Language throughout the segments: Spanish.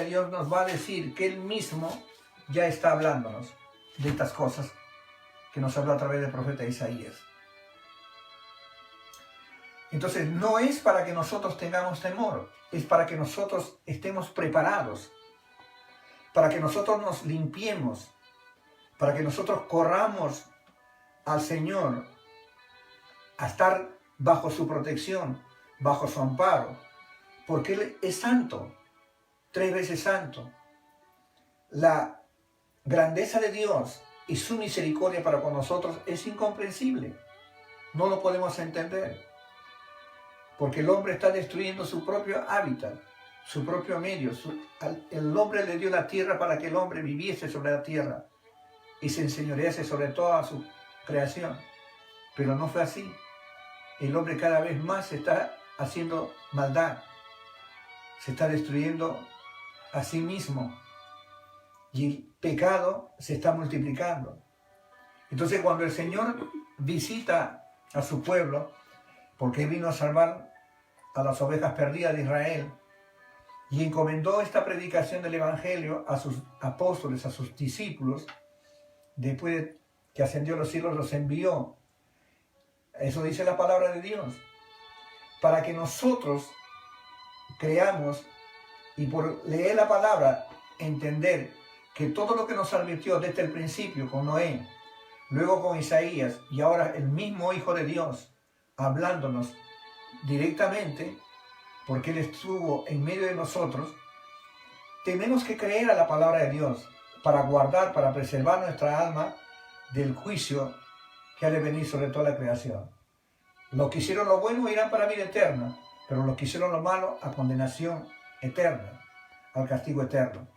Dios nos va a decir que Él mismo ya está hablándonos de estas cosas que nos habló a través del profeta Isaías. Entonces, no es para que nosotros tengamos temor, es para que nosotros estemos preparados, para que nosotros nos limpiemos, para que nosotros corramos al Señor a estar bajo su protección, bajo su amparo, porque Él es santo, 3 veces santo. La grandeza de Dios y su misericordia para con nosotros es incomprensible. No lo podemos entender, porque el hombre está destruyendo su propio hábitat, su propio medio. El hombre le dio la tierra para que el hombre viviese sobre la tierra y se enseñorease sobre toda su creación, pero no fue así. El hombre cada vez más está haciendo maldad, se está destruyendo a sí mismo y el pecado se está multiplicando. Entonces, cuando el Señor visita a su pueblo, porque vino a salvar a las ovejas perdidas de Israel, y encomendó esta predicación del Evangelio a sus apóstoles, a sus discípulos, después de que ascendió a los cielos, los envió. Eso dice la palabra de Dios, para que nosotros creamos y por leer la palabra entender que todo lo que nos advirtió desde el principio con Noé, luego con Isaías y ahora el mismo Hijo de Dios hablándonos directamente, porque Él estuvo en medio de nosotros, tenemos que creer a la palabra de Dios para guardar, para preservar nuestra alma del juicio que ha de venir sobre toda la creación. Los que hicieron lo bueno irán para vida eterna, pero los que hicieron lo malo a condenación eterna, al castigo eterno.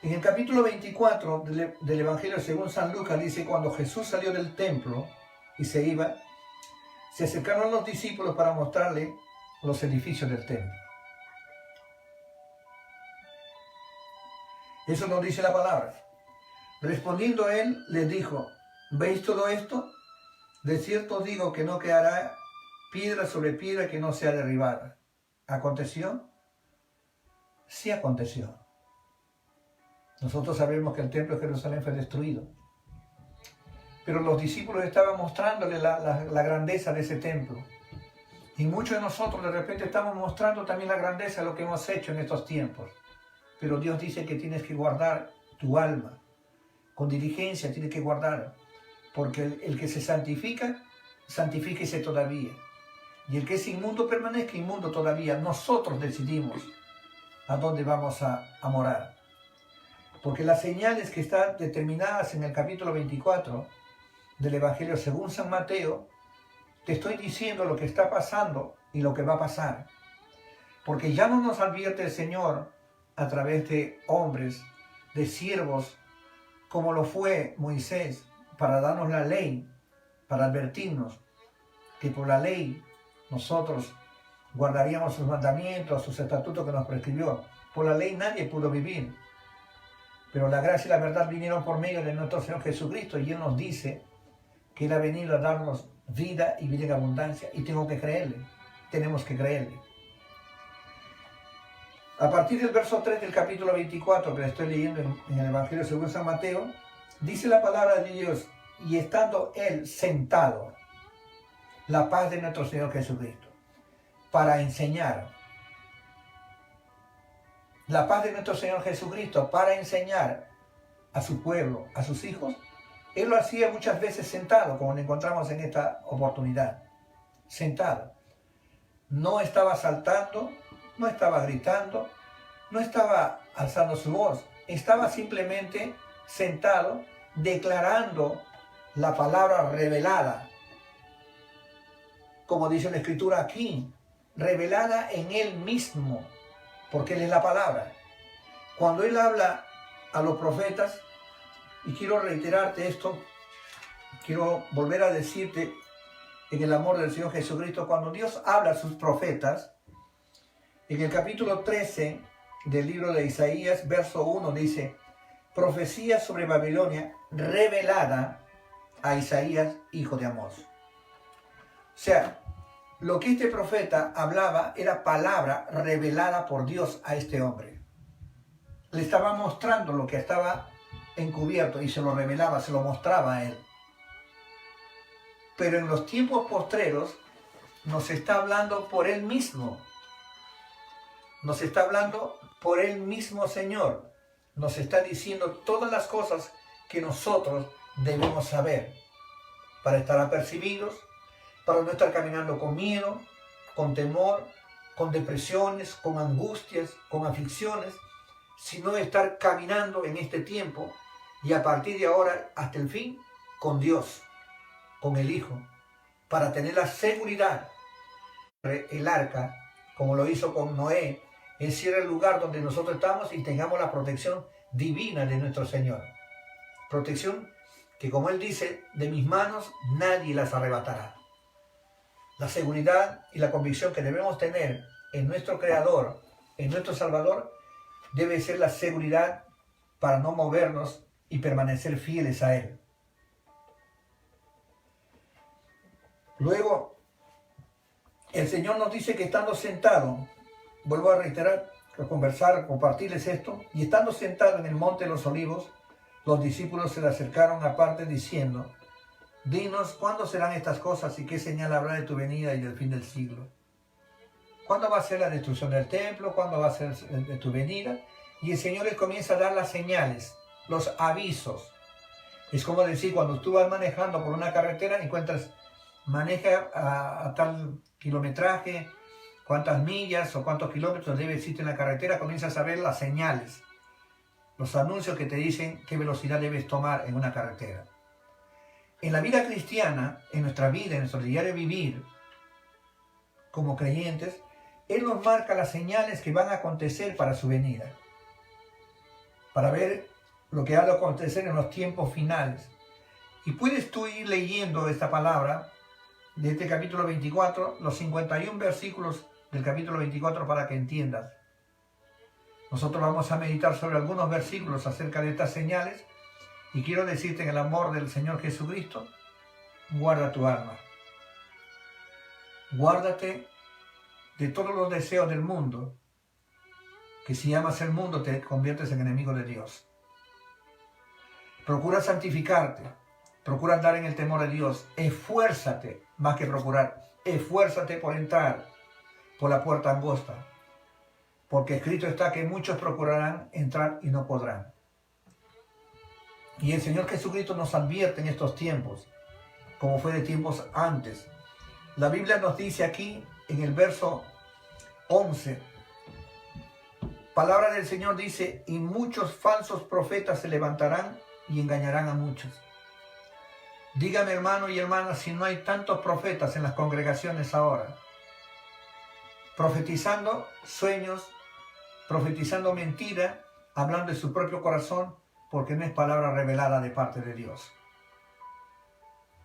En el capítulo 24 del Evangelio según San Lucas dice: cuando Jesús salió del templo y se iba, se acercaron los discípulos para mostrarle los edificios del templo. Eso nos dice la palabra. Respondiendo él, les dijo: ¿veis todo esto? De cierto os digo que no quedará piedra sobre piedra que no sea derribada. ¿Aconteció? Sí aconteció. Nosotros sabemos que el templo de Jerusalén fue destruido, pero los discípulos estaban mostrándole la grandeza de ese templo. Y muchos de nosotros de repente estamos mostrando también la grandeza de lo que hemos hecho en estos tiempos. Pero Dios dice que tienes que guardar tu alma. Con diligencia tienes que guardar. Porque el que se santifica, santifíquese todavía. Y el que es inmundo, permanezca inmundo todavía. Nosotros decidimos a dónde vamos a morar. Porque las señales que están determinadas en el capítulo 24 del Evangelio según San Mateo, te estoy diciendo lo que está pasando y lo que va a pasar. Porque ya no nos advierte el Señor a través de hombres, de siervos, como lo fue Moisés, para darnos la ley, para advertirnos que por la ley nosotros guardaríamos sus mandamientos, sus estatutos que nos prescribió. Por la ley nadie pudo vivir, pero la gracia y la verdad vinieron por medio de nuestro Señor Jesucristo, y Él nos dice que Él ha venido a darnos vida y vida en abundancia, y tengo que creerle, tenemos que creerle. A partir del verso 3 del capítulo 24 que le estoy leyendo en el Evangelio según San Mateo, dice la palabra de Dios: y estando Él sentado, la paz de nuestro Señor Jesucristo, para enseñar. La paz de nuestro Señor Jesucristo para enseñar a su pueblo, a sus hijos. Él lo hacía muchas veces sentado, como lo encontramos en esta oportunidad. Sentado. No estaba saltando, no estaba gritando, no estaba alzando su voz. Estaba simplemente sentado, declarando la palabra revelada. Como dice la Escritura aquí, revelada en Él mismo, porque Él es la palabra. Cuando Él habla a los profetas, y quiero reiterarte esto, quiero volver a decirte en el amor del Señor Jesucristo, cuando Dios habla a sus profetas, en el capítulo 13 del libro de Isaías, verso 1 dice: profecía sobre Babilonia revelada a Isaías, hijo de Amós. O sea, Lo que este profeta hablaba era palabra revelada por Dios a este hombre. Le estaba mostrando lo que estaba encubierto y se lo revelaba, se lo mostraba a él. Pero en los tiempos postreros nos está hablando por él mismo. Nos está hablando por el mismo Señor. Nos está diciendo todas las cosas que nosotros debemos saber para estar apercibidos, para no estar caminando con miedo, con temor, con depresiones, con angustias, con aflicciones, sino estar caminando en este tiempo y a partir de ahora hasta el fin con Dios, con el Hijo, para tener la seguridad. El arca, como lo hizo con Noé, encierra el lugar donde nosotros estamos y tengamos la protección divina de nuestro Señor. Protección que, como Él dice, de mis manos nadie las arrebatará. La seguridad y la convicción que debemos tener en nuestro Creador, en nuestro Salvador, debe ser la seguridad para no movernos y permanecer fieles a Él. Luego, el Señor nos dice que estando sentado, vuelvo a reiterar, a conversar, a compartirles esto, y estando sentado en el monte de los olivos, los discípulos se le acercaron aparte diciendo: dinos, ¿cuándo serán estas cosas y qué señal habrá de tu venida y del fin del siglo? ¿Cuándo va a ser la destrucción del templo? ¿Cuándo va a ser de tu venida? Y el Señor les comienza a dar las señales, los avisos. Es como decir, cuando tú vas manejando por una carretera, encuentras, maneja a tal kilometraje, cuántas millas o cuántos kilómetros debe existir en la carretera, comienzas a ver las señales, los anuncios que te dicen qué velocidad debes tomar en una carretera. En la vida cristiana, en nuestra vida, en nuestro diario vivir, como creyentes, Él nos marca las señales que van a acontecer para su venida, para ver lo que ha de acontecer en los tiempos finales. Y puedes tú ir leyendo esta palabra de este capítulo 24, los 51 versículos del capítulo 24 para que entiendas. Nosotros vamos a meditar sobre algunos versículos acerca de estas señales y quiero decirte en el amor del Señor Jesucristo, guarda tu alma. Guárdate de todos los deseos del mundo, que si amas el mundo te conviertes en enemigo de Dios. Procura santificarte, procura andar en el temor de Dios, esfuérzate, más que procurar, esfuérzate por entrar por la puerta angosta, porque escrito está que muchos procurarán entrar y no podrán. Y el Señor Jesucristo nos advierte en estos tiempos, como fue de tiempos antes. La Biblia nos dice aquí, en el verso 11, palabra del Señor dice: y muchos falsos profetas se levantarán y engañarán a muchos. Dígame, hermano y hermana, si no hay tantos profetas en las congregaciones ahora, profetizando sueños, profetizando mentira, hablando de su propio corazón, porque no es palabra revelada de parte de Dios.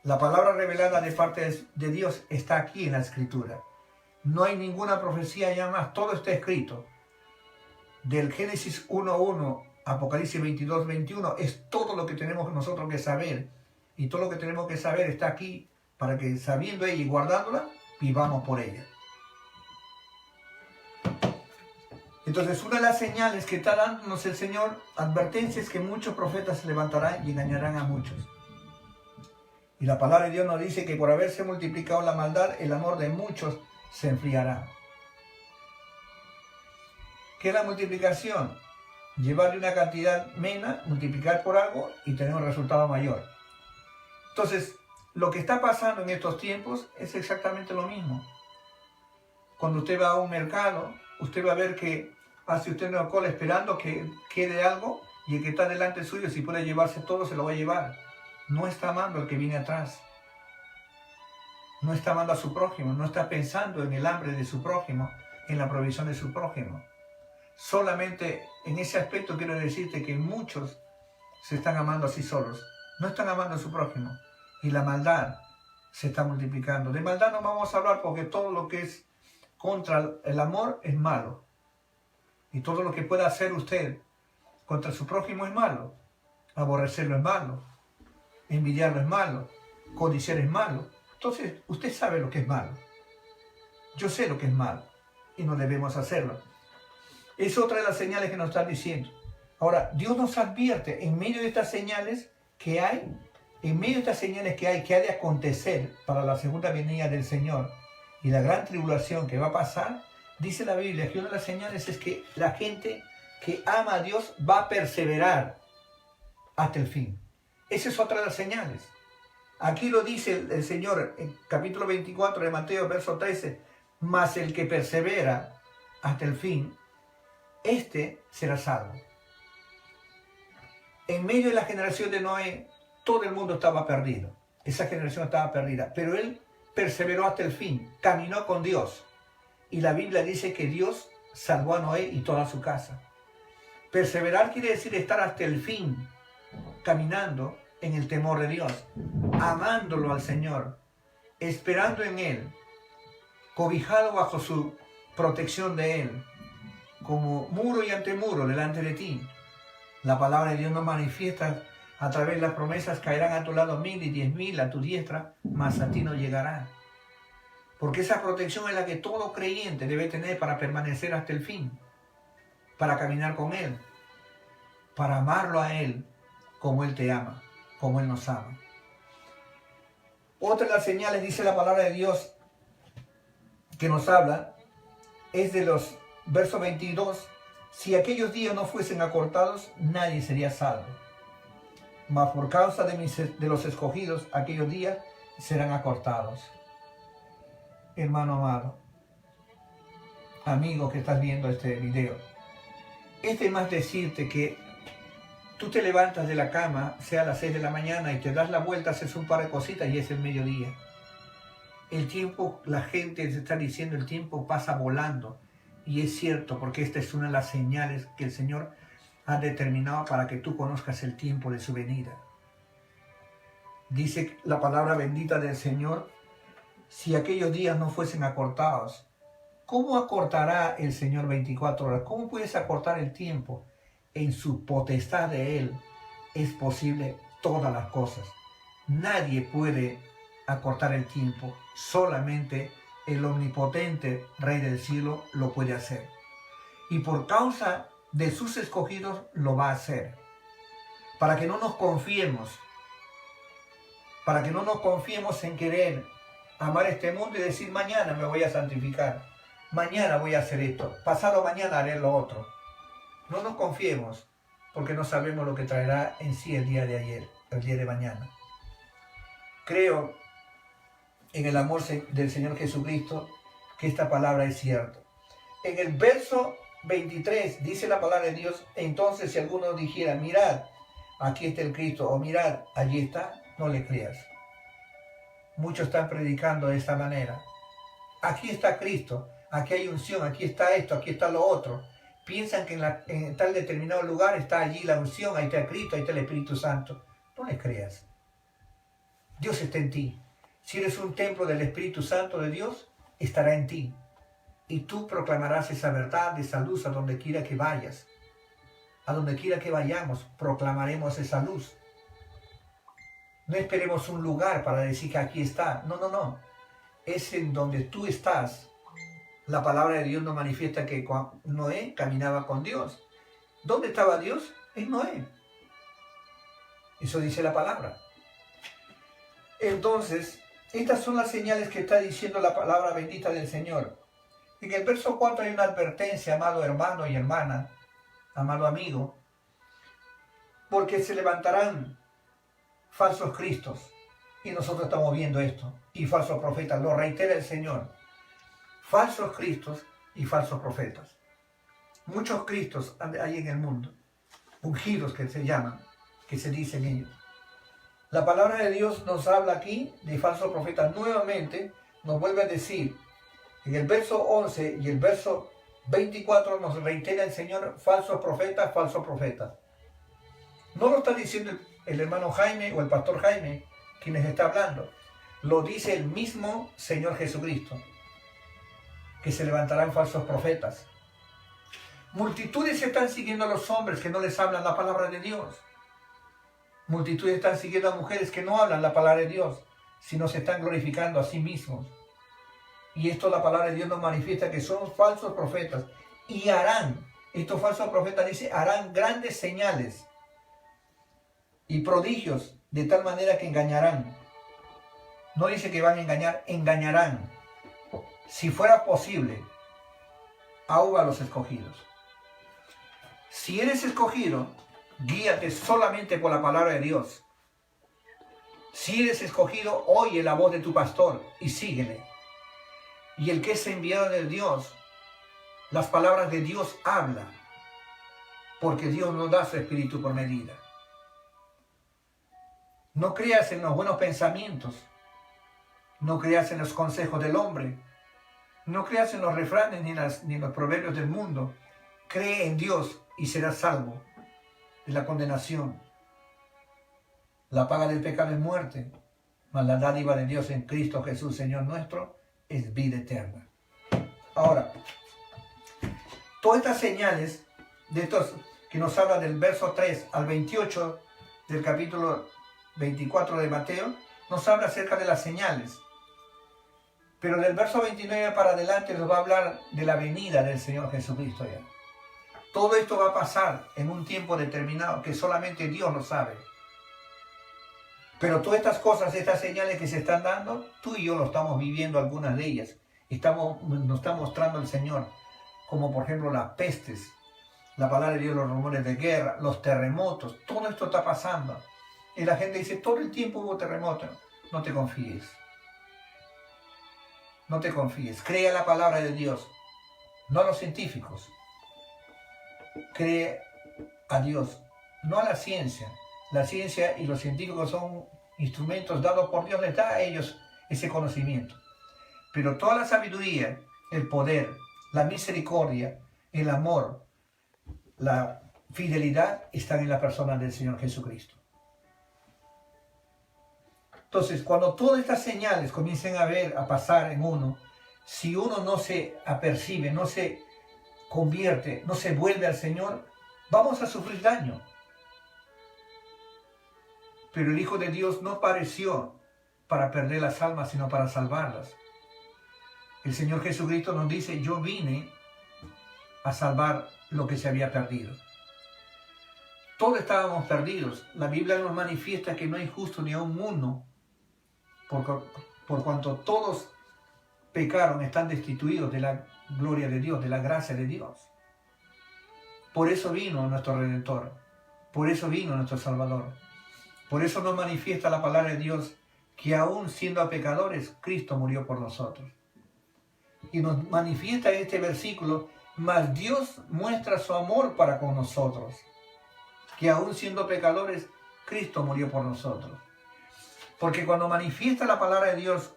La palabra revelada de parte de Dios está aquí en la Escritura. No hay ninguna profecía ya más, todo está escrito. Del Génesis 1:1, Apocalipsis 22:21, es todo lo que tenemos nosotros que saber. Y todo lo que tenemos que saber está aquí, para que sabiendo ella y guardándola, vivamos por ella. Entonces, una de las señales que está dándonos el Señor, advertencia, es que muchos profetas se levantarán y engañarán a muchos. Y la palabra de Dios nos dice que por haberse multiplicado la maldad, el amor de muchos se enfriará. ¿Qué es la multiplicación? Llevarle una cantidad mena, multiplicar por algo y tener un resultado mayor. Entonces, lo que está pasando en estos tiempos es exactamente lo mismo. Cuando usted va a un mercado, usted va a ver que hace usted una cola esperando que quede algo y el que está delante suyo, si puede llevarse todo, se lo va a llevar. No está amando al que viene atrás. No está amando a su prójimo, no está pensando en el hambre de su prójimo, en la provisión de su prójimo. Solamente en ese aspecto quiero decirte que muchos se están amando a sí solos. No están amando a su prójimo. Y la maldad se está multiplicando. De maldad no vamos a hablar porque todo lo que es contra el amor es malo. Y todo lo que pueda hacer usted contra su prójimo es malo. Aborrecerlo es malo. Envidiarlo es malo. Codiciar es malo. Entonces, usted sabe lo que es malo. Yo sé lo que es mal y no debemos hacerlo. Es otra de las señales que nos están diciendo. Ahora, Dios nos advierte en medio de estas señales que hay, que ha de acontecer para la segunda venida del Señor y la gran tribulación que va a pasar. Dice la Biblia que una de las señales es que la gente que ama a Dios va a perseverar hasta el fin. Esa es otra de las señales. Aquí lo dice el Señor en capítulo 24 de Mateo, verso 13. Mas el que persevera hasta el fin, este será salvo. En medio de la generación de Noé, todo el mundo estaba perdido. Esa generación estaba perdida. Pero él perseveró hasta el fin, caminó con Dios. Y la Biblia dice que Dios salvó a Noé y toda su casa. Perseverar quiere decir estar hasta el fin, caminando en el temor de Dios, amándolo al Señor, esperando en Él, cobijado bajo su protección de Él, como muro y antemuro delante de ti. La palabra de Dios nos manifiesta a través de las promesas: caerán a tu lado 1000 y 10.000 a tu diestra, mas a ti no llegará. Porque esa protección es la que todo creyente debe tener para permanecer hasta el fin, para caminar con Él, para amarlo a Él como Él te ama, como Él nos ama. Otra de las señales, dice la palabra de Dios, que nos habla, es de los versos 22. Si aquellos días no fuesen acortados, nadie sería salvo. Mas por causa de los escogidos, aquellos días serán acortados. Hermano amado, amigo que estás viendo este video, es más decirte que tú te levantas de la cama, sea a las 6 de la mañana, y te das la vuelta, haces un par de cositas y es el mediodía. El tiempo, la gente se está diciendo, el tiempo pasa volando. Y es cierto, porque esta es una de las señales que el Señor ha determinado para que tú conozcas el tiempo de su venida. Dice la palabra bendita del Señor: si aquellos días no fuesen acortados, ¿cómo acortará el Señor 24 horas? ¿Cómo puedes acortar el tiempo? En su potestad de Él es posible todas las cosas. Nadie puede acortar el tiempo, solamente el omnipotente Rey del cielo lo puede hacer. Y por causa de sus escogidos lo va a hacer. Para que no nos confiemos, en querer amar este mundo y decir: mañana me voy a santificar, mañana voy a hacer esto, pasado mañana haré lo otro. No nos confiemos, porque no sabemos lo que traerá en sí el día de ayer, el día de mañana. Creo en el amor del Señor Jesucristo que esta palabra es cierta. En el verso 23 dice la palabra de Dios: entonces si alguno dijera: mirad, aquí está el Cristo, o mirad, allí está, no le creas. Muchos están predicando de esta manera: aquí está Cristo, aquí hay unción, aquí está esto, aquí está lo otro. Piensan que en tal determinado lugar está allí la unción, ahí está Cristo, ahí está el Espíritu Santo. No le creas. Dios está en ti. Si eres un templo del Espíritu Santo de Dios, estará en ti. Y tú proclamarás esa verdad, esa luz a donde quiera que vayas. A donde quiera que vayamos, proclamaremos esa luz. No esperemos un lugar para decir que aquí está. No, no, no. Es en donde tú estás. La palabra de Dios nos manifiesta que Noé caminaba con Dios. ¿Dónde estaba Dios? En Noé. Eso dice la palabra. Entonces, estas son las señales que está diciendo la palabra bendita del Señor. En el verso 4 hay una advertencia, amado hermano y hermana, amado amigo, porque se levantarán falsos cristos, y nosotros estamos viendo esto, y falsos profetas, lo reitera el Señor, falsos cristos y falsos profetas. Muchos cristos hay en el mundo, ungidos que se llaman, que se dicen ellos. La palabra de Dios nos habla aquí de falsos profetas. Nuevamente nos vuelve a decir, en el verso 11 y el verso 24 nos reitera el Señor: falsos profetas, falsos profetas. No lo está diciendo el hermano Jaime o el pastor Jaime, quienes está hablando. Lo dice el mismo Señor Jesucristo, que se levantarán falsos profetas. Multitudes están siguiendo a los hombres que no les hablan la palabra de Dios. Multitudes están siguiendo a mujeres que no hablan la palabra de Dios, sino se están glorificando a sí mismos. Y esto la palabra de Dios nos manifiesta que son falsos profetas. Y harán, estos falsos profetas dice, harán grandes señales y prodigios de tal manera que engañarán. No dice que van a engañar, engañarán. Si fuera posible, aún a los escogidos. Si eres escogido, guíate solamente por la palabra de Dios. Si eres escogido, oye la voz de tu pastor y síguele. Y el que es enviado de Dios, las palabras de Dios habla, porque Dios no da su espíritu por medida. No creas en los buenos pensamientos, no creas en los consejos del hombre, no creas en los refranes ni en los proverbios del mundo. Cree en Dios y serás salvo de la condenación. La paga del pecado es muerte, mas la dádiva de Dios en Cristo Jesús, Señor nuestro, es vida eterna. Ahora, todas estas señales de estos que nos habla del verso 3 al 28 del capítulo 24 de Mateo, nos habla acerca de las señales. Pero del verso 29 para adelante nos va a hablar de la venida del Señor Jesucristo ya. Todo esto va a pasar en un tiempo determinado que solamente Dios lo sabe. Pero todas estas cosas, estas señales que se están dando, tú y yo lo estamos viviendo, algunas de ellas. Nos está mostrando el Señor, como por ejemplo las pestes, la palabra de Dios, los rumores de guerra, los terremotos, todo esto está pasando. Y la gente dice, todo el tiempo hubo terremotos. No te confíes. No te confíes. Cree la palabra de Dios, no a los científicos. Cree a Dios, no a la ciencia. La ciencia y los científicos son instrumentos dados por Dios, les da a ellos ese conocimiento. Pero toda la sabiduría, el poder, la misericordia, el amor, la fidelidad están en la persona del Señor Jesucristo. Entonces, cuando todas estas señales comiencen a pasar en uno, si uno no se apercibe, no se convierte, no se vuelve al Señor, vamos a sufrir daño. Pero el Hijo de Dios no apareció para perder las almas, sino para salvarlas. El Señor Jesucristo nos dice, yo vine a salvar lo que se había perdido. Todos estábamos perdidos. La Biblia nos manifiesta que no hay justo ni aun uno, por cuanto todos pecaron, están destituidos de la gloria de Dios, de la gracia de Dios. Por eso vino nuestro Redentor, por eso vino nuestro Salvador. Por eso nos manifiesta la palabra de Dios que aún siendo pecadores, Cristo murió por nosotros. Y nos manifiesta en este versículo, mas Dios muestra su amor para con nosotros, que aún siendo pecadores, Cristo murió por nosotros. Porque cuando manifiesta la palabra de Dios,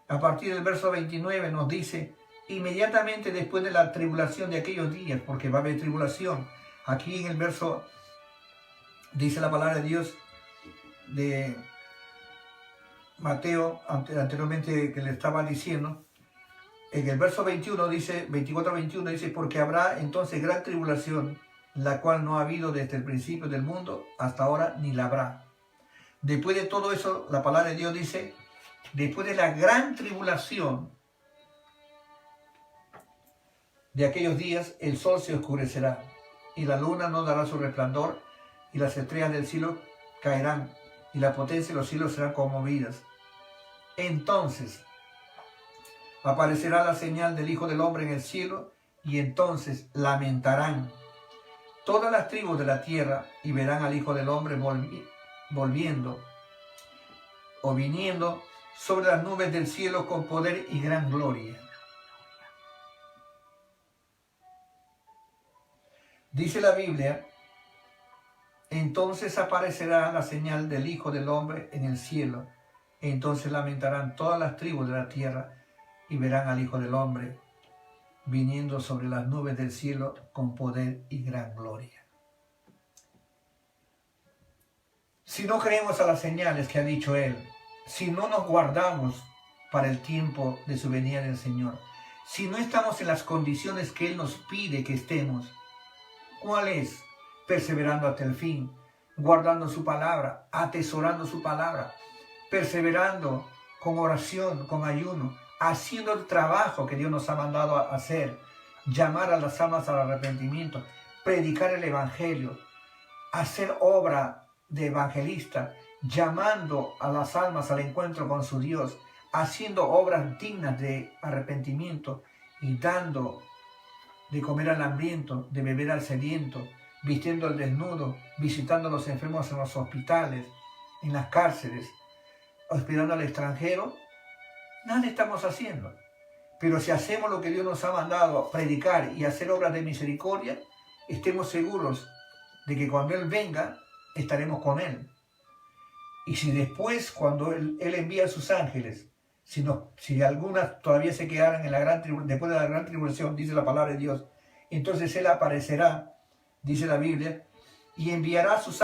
a partir del verso 29 nos dice, inmediatamente después de la tribulación de aquellos días, porque va a haber tribulación. Aquí en el verso, dice la palabra de Dios de Mateo, anteriormente que le estaba diciendo, en el verso 21 dice, 24-21 dice, porque habrá entonces gran tribulación, la cual no ha habido desde el principio del mundo hasta ahora, ni la habrá. Después de todo eso, la palabra de Dios dice, después de la gran tribulación de aquellos días, el sol se oscurecerá, y la luna no dará su resplandor, y las estrellas del cielo caerán, y la potencia de los cielos serán conmovidas. Entonces aparecerá la señal del Hijo del Hombre en el cielo, y entonces lamentarán todas las tribus de la tierra, y verán al Hijo del Hombre volviendo o viniendo sobre las nubes del cielo con poder y gran gloria. Dice la Biblia, entonces aparecerá la señal del Hijo del Hombre en el cielo, entonces lamentarán todas las tribus de la tierra y verán al Hijo del Hombre viniendo sobre las nubes del cielo con poder y gran gloria. Si no creemos a las señales que ha dicho Él, si no nos guardamos para el tiempo de su venida del Señor, si no estamos en las condiciones que Él nos pide que estemos, ¿cuál es? Perseverando hasta el fin, guardando su palabra, atesorando su palabra, perseverando con oración, con ayuno, haciendo el trabajo que Dios nos ha mandado a hacer, llamar a las almas al arrepentimiento, predicar el Evangelio, hacer obra de evangelista, llamando a las almas al encuentro con su Dios, haciendo obras dignas de arrepentimiento y dando de comer al hambriento, de beber al sediento, vistiendo al desnudo, visitando a los enfermos en los hospitales, en las cárceles, hospedando al extranjero. Nada estamos haciendo. Pero si hacemos lo que Dios nos ha mandado, predicar y hacer obras de misericordia, estemos seguros de que cuando Él venga, estaremos con Él. Y si después, cuando Él envía a sus ángeles, si algunas todavía se quedaran después de la gran tribulación, dice la palabra de Dios, entonces Él aparecerá, dice la Biblia, y enviará a sus